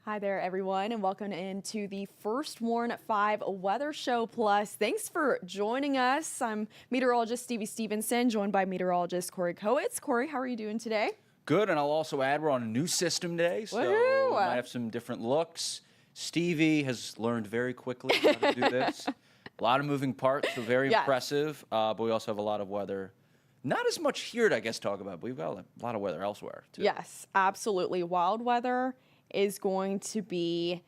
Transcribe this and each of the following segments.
Hi there, everyone, and welcome into the first Warren at 5 Weather Show Plus. Thanks for joining us. I'm meteorologist Stevie Stephenson, joined by meteorologist Cory Kowitz. Cory, how are you doing today? Good, and I'll also add we're on a new system today, so we might have some different looks. Stevie has learned very quickly how to do this. A lot of moving parts, so very impressive, but we also have a lot of weather. Not as much here to, I guess, talk about, but we've got a lot of weather elsewhere, too. Yes, absolutely. Wild weather is going to be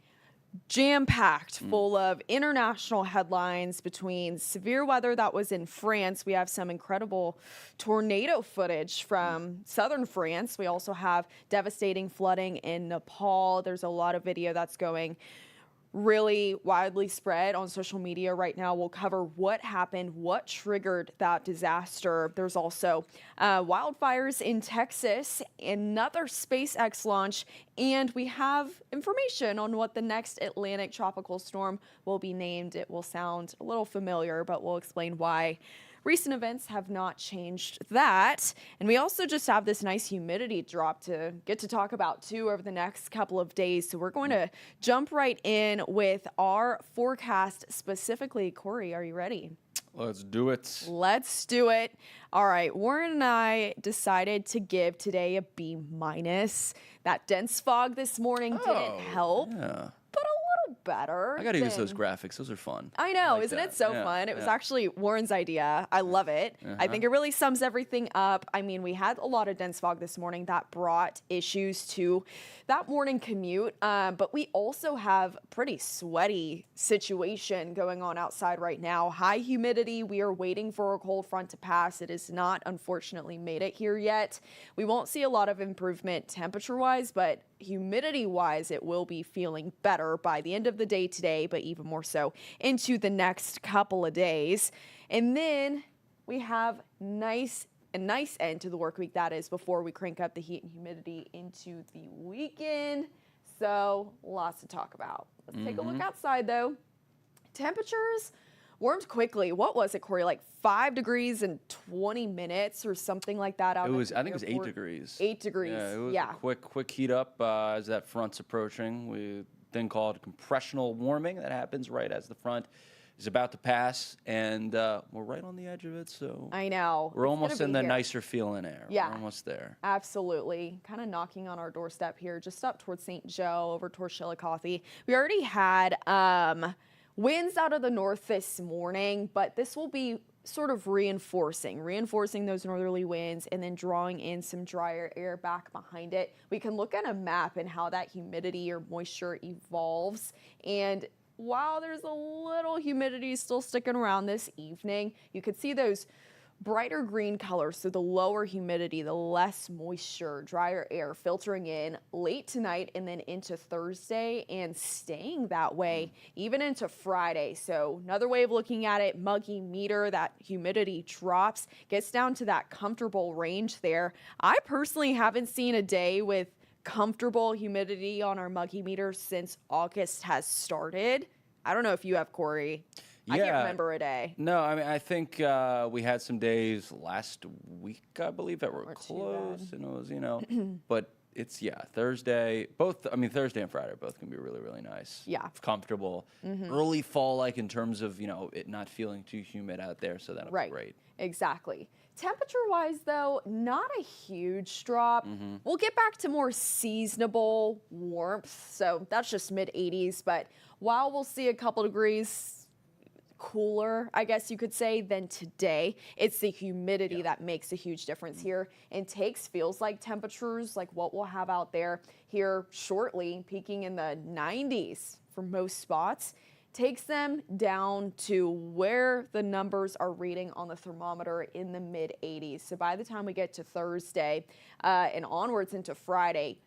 jam-packed, full of international headlines between severe weather that was in France. We have some incredible tornado footage from southern France. We also have devastating flooding in Nepal. There's a lot of video that's going really widely spread on social media right now. We'll cover what happened, what triggered that disaster. There's also wildfires in Texas, another SpaceX launch, and we have information on what the next Atlantic tropical storm will be named. It will sound a little familiar, but we'll explain why. Recent events have not changed that. And we also just have this nice humidity drop to get to talk about too over the next couple of days. So we're going to jump right in with our forecast specifically. Cory, are you ready? Let's do it. Let's do it. All right, Warren and I decided to give today a B-. That dense fog this morning didn't help. Yeah. Better. I got to use those graphics. Those are fun. I know, isn't it so fun? It was actually Warren's idea. I love it. I think it really sums everything up. I mean, we had a lot of dense fog this morning that brought issues to that morning commute, but we also have a pretty sweaty situation going on outside right now. High humidity. We are waiting for a cold front to pass. It has not, unfortunately, made it here yet. We won't see a lot of improvement temperature-wise, but humidity-wise, it will be feeling better by the end of the day today, but even more so into the next couple of days. And then we have a nice end to the work week, that is, before we crank up the heat and humidity into the weekend. So lots to talk about. Let's take a look outside, though. Temperatures warmed quickly. What was it, Cory? Like 5 degrees in 20 minutes or something like that out It was, at the I think it was airport. 8 degrees. 8 degrees. Yeah, it was a quick heat up as that front's approaching. We then call it compressional warming. That happens right as the front is about to pass, and we're right on the edge of it. So I know. We're almost in the nicer feeling air. Yeah. We're almost there. Absolutely. Kind of knocking on our doorstep here, just up towards St. Joe, over towards Chillicothe. We already had winds out of the north this morning, but this will be sort of reinforcing those northerly winds and then drawing in some drier air back behind it. We can look at a map and how that humidity or moisture evolves. And while there's a little humidity still sticking around this evening, you could see those brighter green colors, so the lower humidity, the less moisture, drier air filtering in late tonight and then into Thursday and staying that way even into Friday. So another way of looking at it, muggy meter, that humidity drops, gets down to that comfortable range there. I personally haven't seen a day with comfortable humidity on our muggy meter since August has started. I don't know if you have, Cory. I can't remember a day. No, I mean, I think we had some days last week, I believe, that were close, and it was, but it's, Thursday, Thursday and Friday are both going to be really, really nice. Yeah. Comfortable. Early fall-like in terms of, it not feeling too humid out there, so that'll be great. Exactly. Temperature-wise, though, not a huge drop. We'll get back to more seasonable warmth, so that's just mid-80s, but while we'll see a couple degrees cooler, I guess you could say, than today, it's the humidity that makes a huge difference here and feels like temperatures like what we'll have out there here shortly, peaking in the 90s for most spots, takes them down to where the numbers are reading on the thermometer in the mid-80s. So by the time we get to Thursday and onwards into Friday,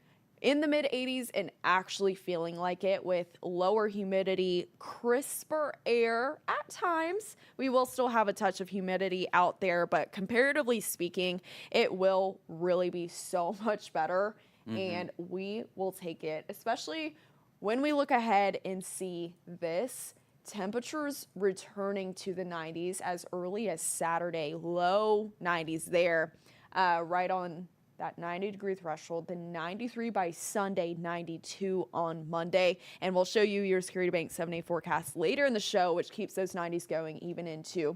in the mid-80s and actually feeling like it with lower humidity, crisper air at times. We will still have a touch of humidity out there, but comparatively speaking, it will really be so much better, and we will take it, especially when we look ahead and see this. Temperatures returning to the 90s as early as Saturday, low 90s there, right on that 90-degree threshold, then 93 by Sunday, 92 on Monday. And we'll show you your Security Bank 7-day forecast later in the show, which keeps those 90s going even into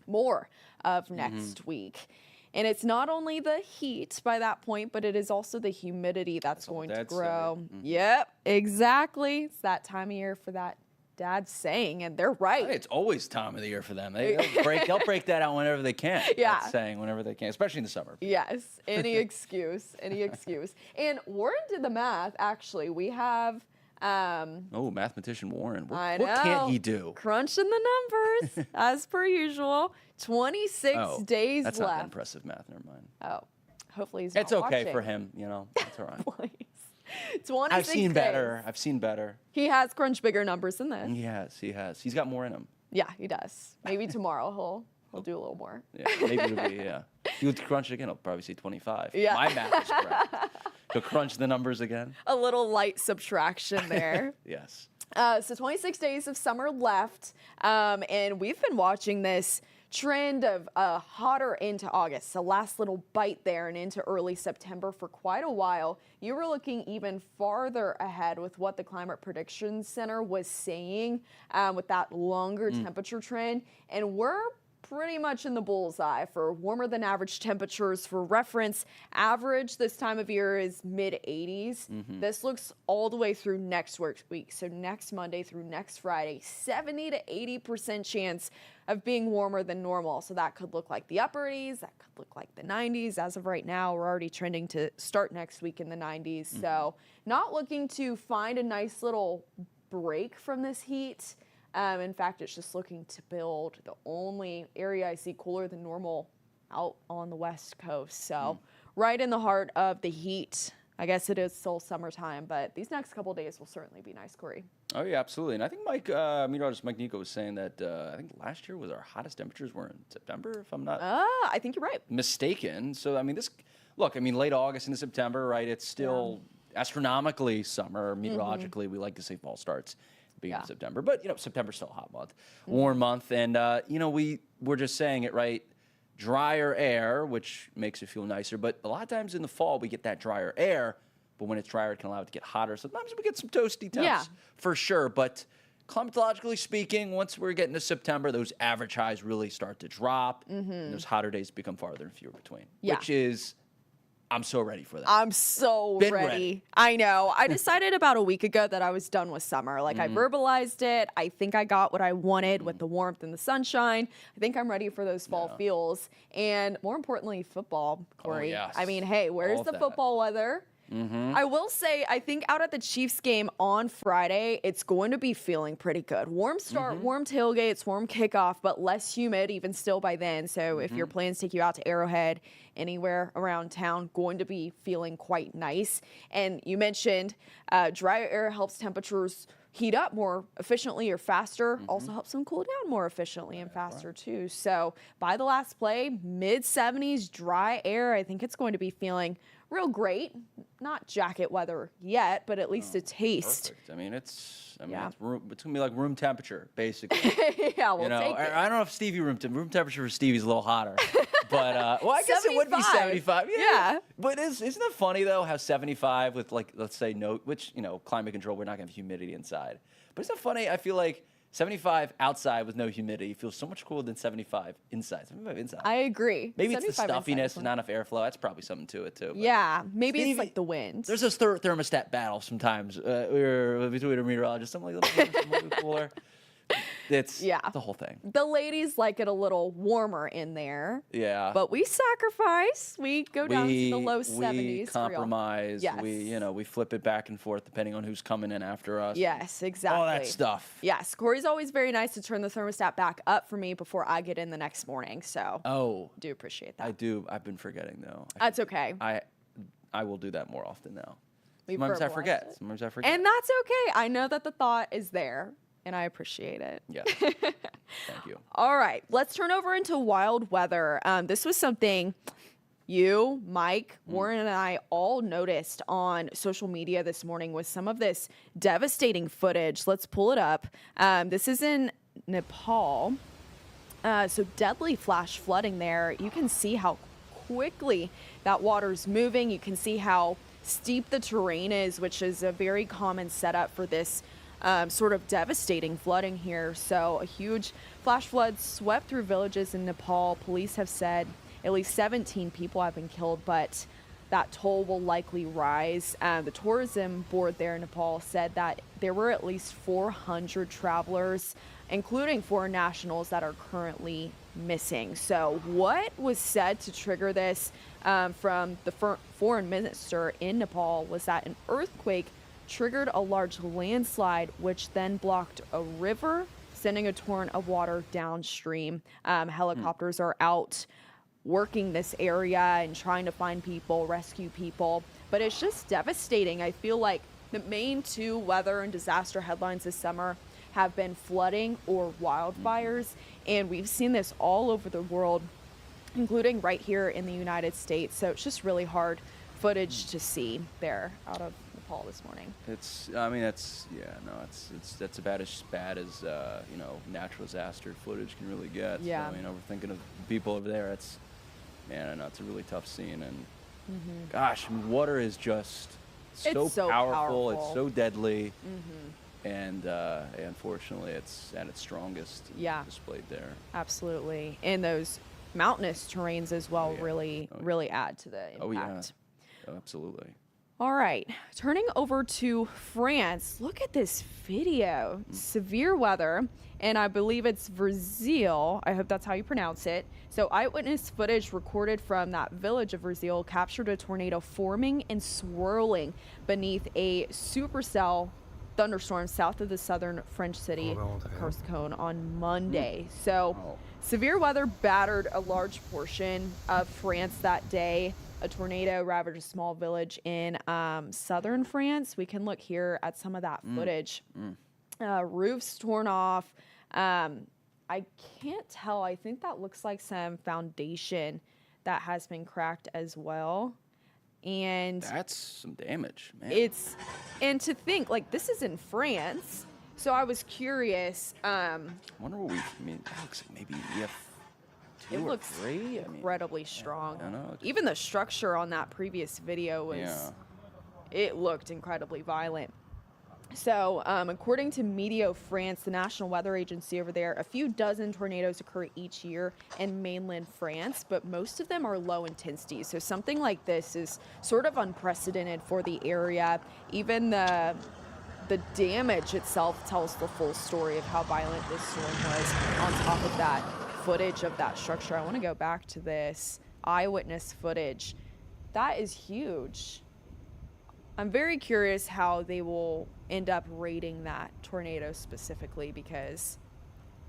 more of next week. And it's not only the heat by that point, but it is also the humidity that's going to grow. Yep, exactly. It's that time of year for that dad's saying, and they're right. It's always time of the year for them. They'll break that out whenever they can. Yeah. That saying whenever they can, especially in the summer. Yes, any excuse, any excuse. And Warren did the math, actually. We have... mathematician Warren. I know. What can't he do? Crunching the numbers, as per usual. 26 days that's left. Not impressive math, never mind. Oh, hopefully he's not It's okay watching. for him, that's all right. Please. 26 I've seen days. better. I've seen better. He has crunched bigger numbers than this. He has. He's got more in him. Yeah, he does. Maybe tomorrow he'll do a little more. Yeah, maybe it'll be, He would crunch it again, he'll probably see 25. Yeah. My math is correct. He'll crunch the numbers again. A little light subtraction there. Yes. So 26 days of summer left, and we've been watching this trend of hotter into August, so last little bite there and into early September for quite a while. You were looking even farther ahead with what the Climate Prediction Center was saying with that longer temperature trend, and we're pretty much in the bullseye for warmer than average temperatures. For reference, average this time of year is mid 80s. This looks all the way through next week. So next Monday through next Friday, 70 to 80% chance of being warmer than normal. So that could look like the upper 80s, that could look like the 90s. As of right now, we're already trending to start next week in the 90s. So not looking to find a nice little break from this heat. In fact, it's just looking to build. The only area I see cooler than normal out on the West Coast. So right in the heart of the heat. I guess it is still summertime, but these next couple of days will certainly be nice, Cory. Oh, yeah, absolutely. And I think meteorologist Mike Nico was saying that I think last year was our hottest temperatures were in September, if I'm not I think you're right. mistaken. So, late August into September, right? It's still astronomically summer. Meteorologically, we like to say fall starts beginning of September. But, September's still a hot month, warm month. And, we're just saying it, right? Drier air, which makes it feel nicer. But a lot of times in the fall, we get that drier air. But when it's drier, it can allow it to get hotter. Sometimes we get some toasty temps for sure. But climatologically speaking, once we're getting to September, those average highs really start to drop. And those hotter days become farther and fewer between, which is... I'm so ready for that. I'm so ready. I know. I decided about a week ago that I was done with summer. I verbalized it. I think I got what I wanted with the warmth and the sunshine. I think I'm ready for those fall feels. And more importantly, football, Cory. Oh, yes. I mean, hey, where's the football weather? I will say, I think out at the Chiefs game on Friday, it's going to be feeling pretty good. Warm start, warm tailgates, warm kickoff, but less humid even still by then. So if your plans take you out to Arrowhead, anywhere around town, going to be feeling quite nice. And you mentioned drier air helps temperatures heat up more efficiently or faster, also helps them cool down more efficiently and faster too. So by the last play, mid 70s, dry air, I think it's going to be feeling real great. Not jacket weather yet, but at least a taste. Perfect. it's gonna be like room temperature, basically. Yeah, we'll take it. I don't know if Stevie room temperature for Stevie's a little hotter, but I guess it would be 75. Yeah. But isn't it funny though how 75 with let's say climate control, we're not gonna have humidity inside. But isn't it funny? I feel like 75 outside with no humidity feels so much cooler than 75 inside. 75 inside. I agree. Maybe it's the stuffiness and not enough airflow. That's probably something to it too. Yeah, maybe it's like the wind. There's this thermostat battle sometimes between a meteorologist. Some like a little cooler. It's the whole thing. The ladies like it a little warmer in there. Yeah. But we sacrifice. We go down to the low 70s. We compromise. Yes. We flip it back and forth depending on who's coming in after us. Yes, exactly. All that stuff. Yes. Cory's always very nice to turn the thermostat back up for me before I get in the next morning. So do appreciate that. I do. I've been forgetting though. That's okay. I will do that more often now. We've Sometimes I forget. And that's okay. I know that the thought is there. And I appreciate it. Yeah. Thank you. All right. Let's turn over into wild weather. This was something you, Mike, Warren, and I all noticed on social media this morning with some of this devastating footage. Let's pull it up. This is in Nepal. So deadly flash flooding there. You can see how quickly that water's moving. You can see how steep the terrain is, which is a very common setup for this sort of devastating flooding here. So a huge flash flood swept through villages in Nepal. Police have said at least 17 people have been killed, but that toll will likely rise. The tourism board there in Nepal said that there were at least 400 travelers, including foreign nationals, that are currently missing. So what was said to trigger this from the foreign minister in Nepal was that an earthquake triggered a large landslide, which then blocked a river, sending a torrent of water downstream. Helicopters are out working this area and trying to find people, rescue people. But it's just devastating. I feel like the main two weather and disaster headlines this summer have been flooding or wildfires. And we've seen this all over the world, including right here in the United States. So it's just really hard footage to see there out of Nepal this morning. That's about as bad as natural disaster footage can really get. Yeah. So, we're thinking of people over there. I know it's a really tough scene, and gosh, water is just so powerful. It's so deadly, and unfortunately, it's at its strongest displayed there. Absolutely, and those mountainous terrains as well really add to the impact. Oh, absolutely. All right, turning over to France. Look at this video. Severe weather, and I believe it's Verzeel. I hope that's how you pronounce it. So eyewitness footage recorded from that village of Verzeel captured a tornado forming and swirling beneath a supercell thunderstorm south of the southern French city Carcassonne on Monday. So severe weather battered a large portion of France that day. A tornado ravaged a small village in southern France. We can look here at some of that footage. Roofs torn off. I can't tell. I think that looks like some foundation that has been cracked as well. And that's some damage, man. And to think, like, this is in France. So I was curious. I wonder what that looks like maybe EF2 or 3. Incredibly strong. I know. Even the structure on that previous video it looked incredibly violent. So, according to Meteo France, the national weather agency over there, a few dozen tornadoes occur each year in mainland France, but most of them are low intensity. So something like this is sort of unprecedented for the area. Even the damage itself tells the full story of how violent this storm was on top of that footage of that structure. I want to go back to this eyewitness footage. That is huge. I'm very curious how they will end up rating that tornado specifically, because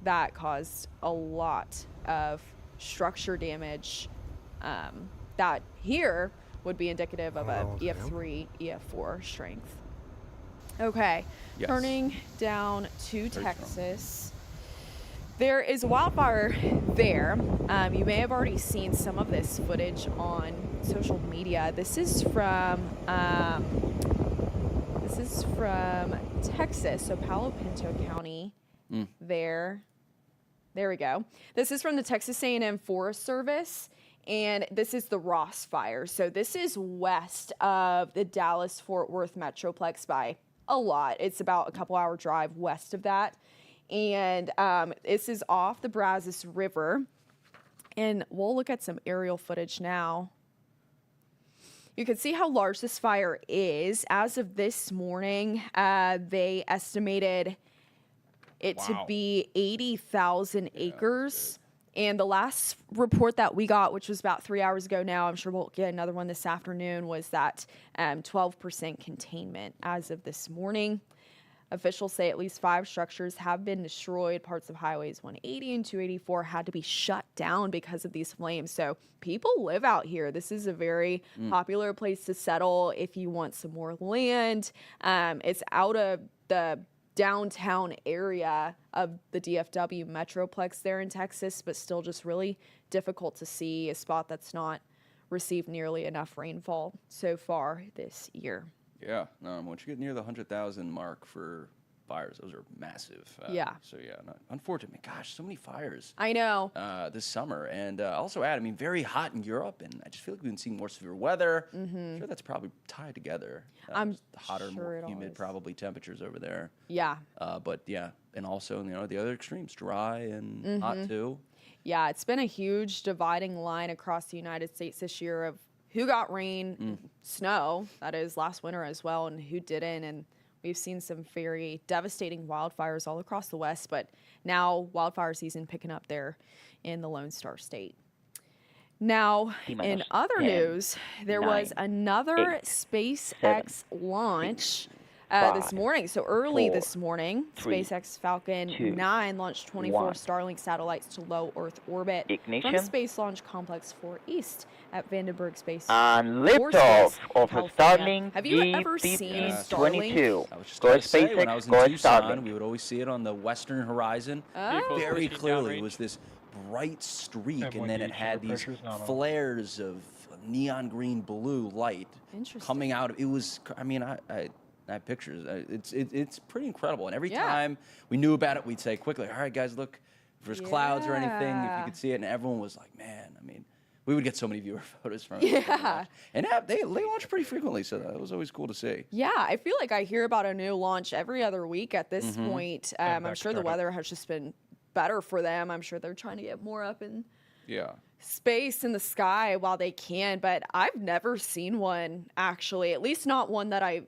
that caused a lot of structure damage that here would be indicative of a EF3, EF4 strength. Okay, turning down to Texas. There is a wildfire there. You may have already seen some of this footage on social media. This is from Texas, so Palo Pinto County. There we go. This is from the Texas A&M Forest Service, and this is the Ross Fire. So this is west of the Dallas-Fort Worth Metroplex by a lot. It's about a couple-hour drive west of that. And this is off the Brazos River. And we'll look at some aerial footage now. You can see how large this fire is. As of this morning, they estimated it to be 80,000 acres. And the last report that we got, which was about 3 hours ago now, I'm sure we'll get another one this afternoon, was that 12% containment as of this morning. Officials say at least 5 structures have been destroyed. Parts of highways 180 and 284 had to be shut down because of these flames. So people live out here. This is a very popular place to settle if you want some more land. It's out of the downtown area of the DFW Metroplex there in Texas, but still just really difficult to see, a spot that's not received nearly enough rainfall so far this year. Yeah, no, once you get near the 100,000 mark for fires. Those are massive. Yeah. So yeah, unfortunately, gosh, so many fires. I know. This summer, and also I mean, very hot in Europe, and I just feel like we've been seeing more severe weather. I'm sure that's probably tied together. I'm the hotter, sure more humid, probably temperatures over there. Yeah. But yeah, and also the other extremes, dry and hot too. Yeah, it's been a huge dividing line across the United States this year of who got rain, snow, that is last winter as well, and who didn't. And we've seen some very devastating wildfires all across the West, but now wildfire season picking up there in the Lone Star State. Now, in other news, there was another SpaceX launch this morning. So early this morning, SpaceX Falcon 9 launched 24 Starlink satellites to low Earth orbit from Space Launch Complex 4 East at Vandenberg Space and liftoff of a Starlink Have you ever seen Starlink? I was just going to say, when I was in Tucson, we would always see it on the western horizon. Very clearly, it was this bright streak, and then it had these flares of neon green blue light coming out. It was, I mean, I have pictures. It's pretty incredible. And every time we knew about it, we'd say quickly, all right, guys, look, if there's clouds or anything, if you could see it. And everyone was like, man, I mean, we would get so many viewer photos from it. Yeah. And they launch pretty frequently, so that was always cool to see. Yeah, I feel like I hear about a new launch every other week at this point. I'm sure the weather has just been better for them. I'm sure they're trying to get more up in space in the sky while they can, but I've never seen one actually, at least not one that I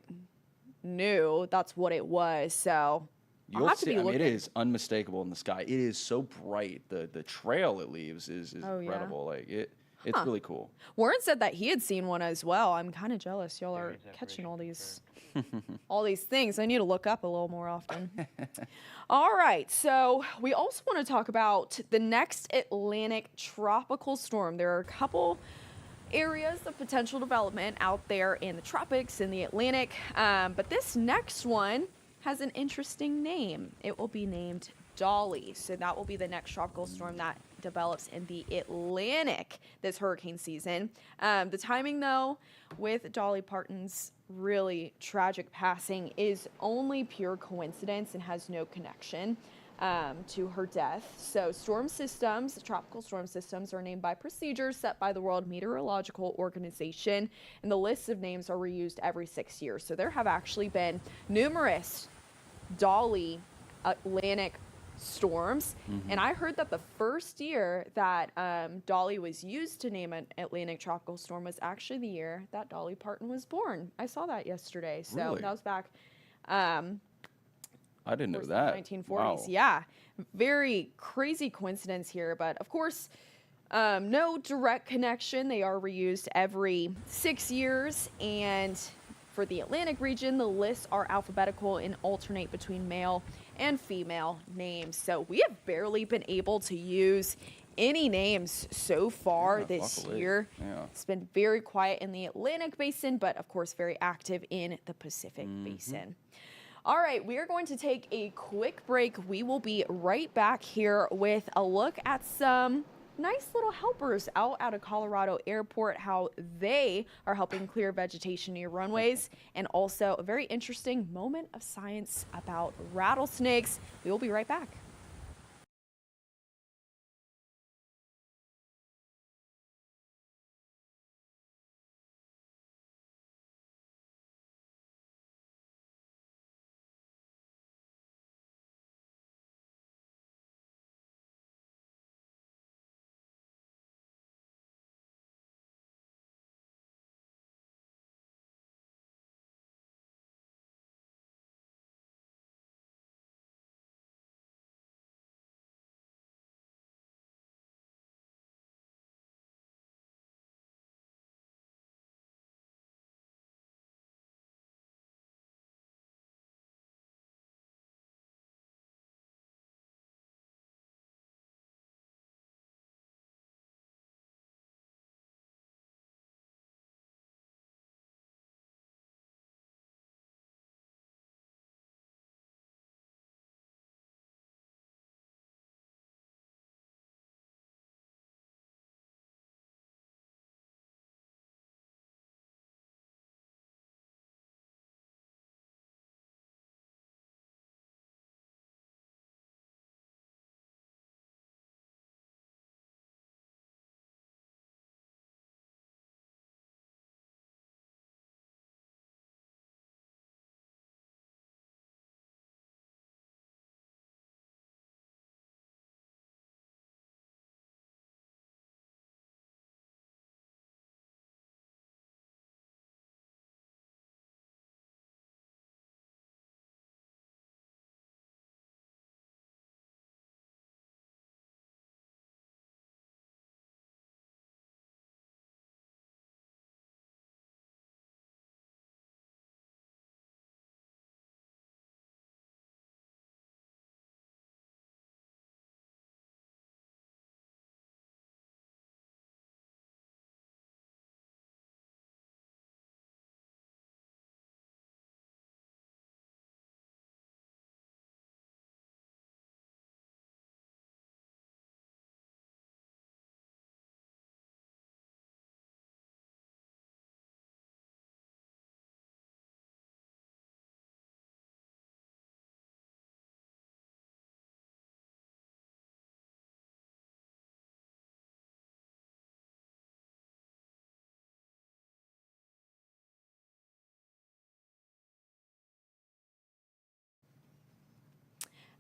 knew that's what it was. So You'll see, I mean, it is unmistakable in the sky. It is so bright. The trail it leaves is incredible. Like it's really cool. Warren said that he had seen one as well. I'm kind of jealous. Y'all are catching all these all these things. I need to look up a little more often. All right, so we also want to talk about the next Atlantic tropical storm. There are a couple areas of potential development out there in the tropics, in the Atlantic, but this next one has an interesting name. It will be named Dolly. So that will be the next tropical storm that develops in the Atlantic this hurricane season. The timing, though, with Dolly Parton's really tragic passing is only pure coincidence and has no connection to her death. So storm systems, tropical storm systems, are named by procedures set by the World Meteorological Organization, and the lists of names are reused every 6 years. So there have actually been numerous Dolly Atlantic storms, and I heard that the first year that Dolly was used to name an Atlantic tropical storm was actually the year that Dolly Parton was born. I saw that yesterday. So really? That was back I didn't know that. 1940s. Wow. Yeah, very crazy coincidence here, but of course no direct connection. They are reused every 6 years, and for the Atlantic region, the lists are alphabetical and alternate between male and female names. So we have barely been able to use any names so far this year. It's been very quiet in the Atlantic basin, but of course very active in the Pacific basin. All right, we are going to take a quick break. We will be right back here with a look at some nice little helpers out at a Colorado airport, how they are helping clear vegetation near runways, and also a very interesting moment of science about rattlesnakes. We will be right back.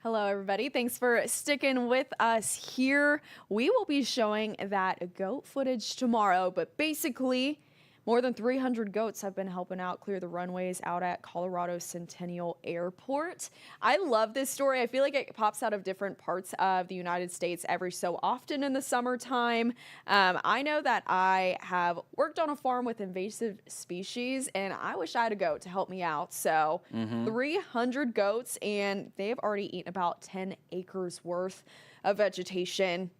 Hello, everybody. Thanks for sticking with us here. We will be showing that goat footage tomorrow, but basically, more than 300 goats have been helping out clear the runways out at Colorado Centennial Airport. I love this story. I feel like it pops out of different parts of the United States every so often in the summertime. I know that I have worked on a farm with invasive species, and I wish I had a goat to help me out. So 300 goats, and they've already eaten about 10 acres worth of vegetation.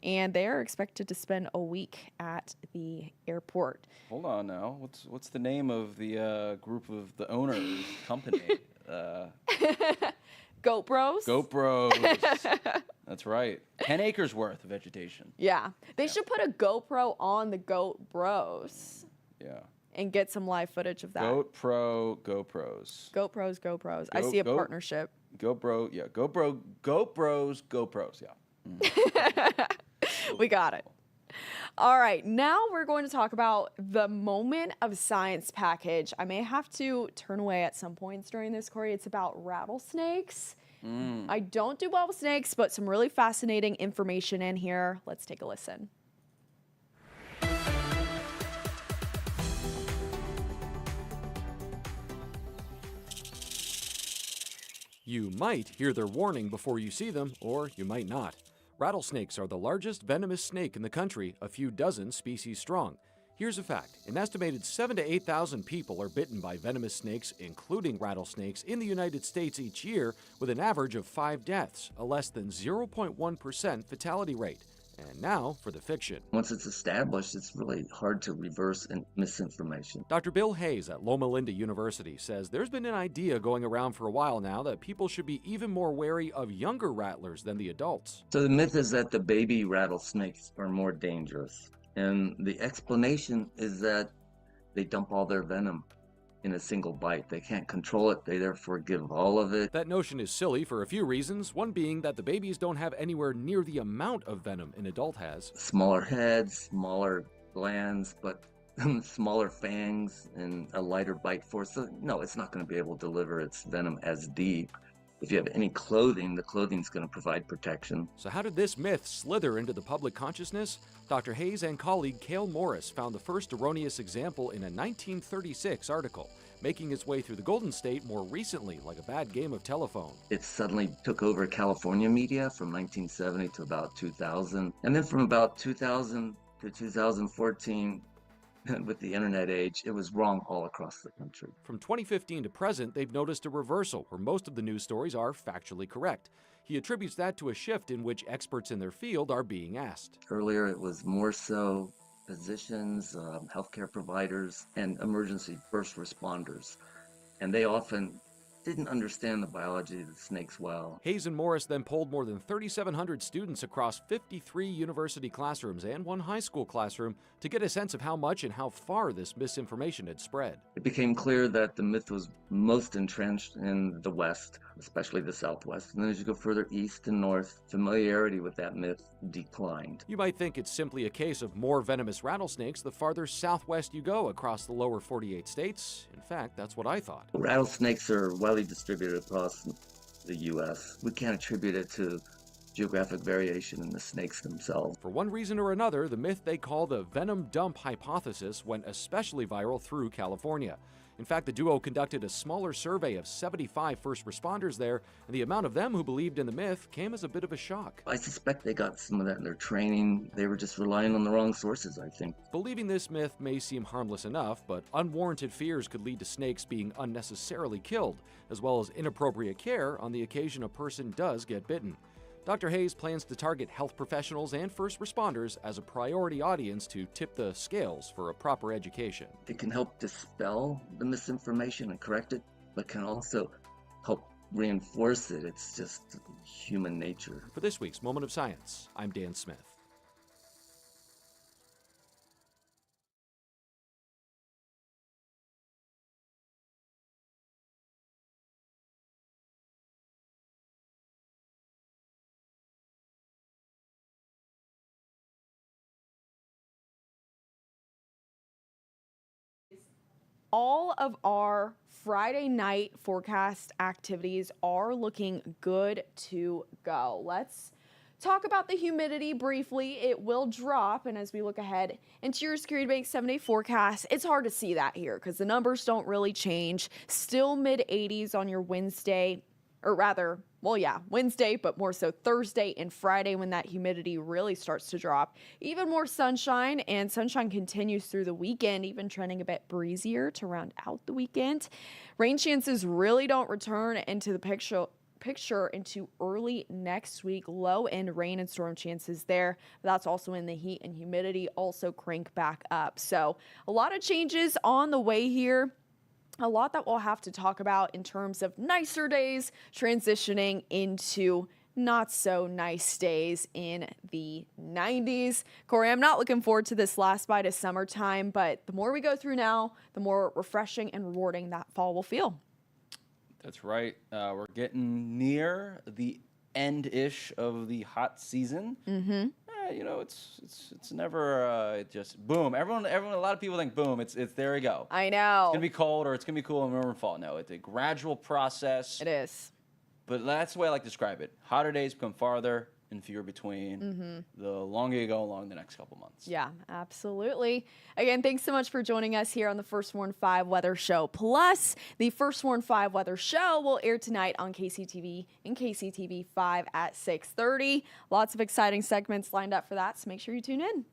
And they're expected to spend a week at the airport. Hold on now. What's the name of the group of the owners company? Goat Bros? Goat Bros. That's right. 10 acres worth of vegetation. Yeah. They should put a GoPro on the Goat Bros. Yeah. And get some live footage of that. GoPros. GoPros. I see a partnership. GoPros, yeah. We got it. All right, now we're going to talk about the Moment of Science package. I may have to turn away at some points during this, Cory. It's about rattlesnakes. I don't do well with snakes, but some really fascinating information in here. Let's take a listen. You might hear their warning before you see them, or you might not. Rattlesnakes are the largest venomous snake in the country, a few dozen species strong. Here's a fact. An estimated 7,000 to 8,000 people are bitten by venomous snakes, including rattlesnakes, in the United States each year, with an average of 5 deaths, a less than 0.1% fatality rate. And now for the fiction. Once it's established, it's really hard to reverse misinformation. Dr. Bill Hayes at Loma Linda University says there's been an idea going around for a while now that people should be even more wary of younger rattlers than the adults. So the myth is that the baby rattlesnakes are more dangerous. And the explanation is that they dump all their venom in a single bite. They can't control it. They therefore give all of it. That notion is silly for a few reasons, one being that the babies don't have anywhere near the amount of venom an adult has. Smaller heads, smaller glands, but smaller fangs and a lighter bite force. So no, it's not going to be able to deliver its venom as deep. If you have any clothing, the clothing's going to provide protection. So how did this myth slither into the public consciousness? Dr. Hayes and colleague Cale Morris found the first erroneous example in a 1936 article, making its way through the Golden State more recently like a bad game of telephone. It suddenly took over California media from 1970 to about 2000. And then from about 2000 to 2014, with the internet age, it was wrong all across the country. From 2015 to present, they've noticed a reversal where most of the news stories are factually correct. He attributes that to a shift in which experts in their field are being asked. Earlier, it was more so physicians, healthcare providers, and emergency first responders. And they often didn't understand the biology of the snakes well. Hayes and Morris then polled more than 3,700 students across 53 university classrooms and one high school classroom to get a sense of how much and how far this misinformation had spread. It became clear that the myth was most entrenched in the West, especially the Southwest. And then as you go further east and north, familiarity with that myth declined. You might think it's simply a case of more venomous rattlesnakes the farther southwest you go across the lower 48 states. In fact, that's what I thought. Rattlesnakes are widely distributed across the U.S. We can't attribute it to geographic variation in the snakes themselves. For one reason or another, the myth they call the venom dump hypothesis went especially viral through California. In fact, the duo conducted a smaller survey of 75 first responders there, and the amount of them who believed in the myth came as a bit of a shock. I suspect they got some of that in their training. They were just relying on the wrong sources, I think. Believing this myth may seem harmless enough, but unwarranted fears could lead to snakes being unnecessarily killed, as well as inappropriate care on the occasion a person does get bitten. Dr. Hayes plans to target health professionals and first responders as a priority audience to tip the scales for a proper education. It can help dispel the misinformation and correct it, but can also help reinforce it. It's just human nature. For this week's Moment of Science, I'm Dan Smith. All of our Friday night forecast activities are looking good to go. Let's talk about the humidity briefly. It will drop, and as we look ahead into your Security Bank 7-day forecast, it's hard to see that here because the numbers don't really change. Still mid-80s on your Wednesday, or rather, well, yeah, Wednesday, but more so Thursday and Friday when that humidity really starts to drop. Even more sunshine, and sunshine continues through the weekend, even trending a bit breezier to round out the weekend. Rain chances really don't return into the picture into early next week. Low end rain and storm chances there. But that's also when the heat and humidity also crank back up. So a lot of changes on the way here. A lot that we'll have to talk about in terms of nicer days transitioning into not so nice days in the 90s. Cory, I'm not looking forward to this last bite of summertime, but the more we go through now, the more refreshing and rewarding that fall will feel. That's right. We're getting near the end-ish of the hot season. You know, it's never just boom. Everyone, a lot of people think boom. It's there we go. I know. It's gonna be cold or it's gonna be cool and we're in fall. No, it's a gradual process. It is. But that's the way I like to describe it. Hotter days become farther and fewer between. The longer you go along the next couple months. Yeah, absolutely. Again, thanks so much for joining us here on the First Warn 5 Weather Show. Plus, the First Warn 5 Weather Show will air tonight on KCTV and KCTV 5 at 6:30. Lots of exciting segments lined up for that, so make sure you tune in.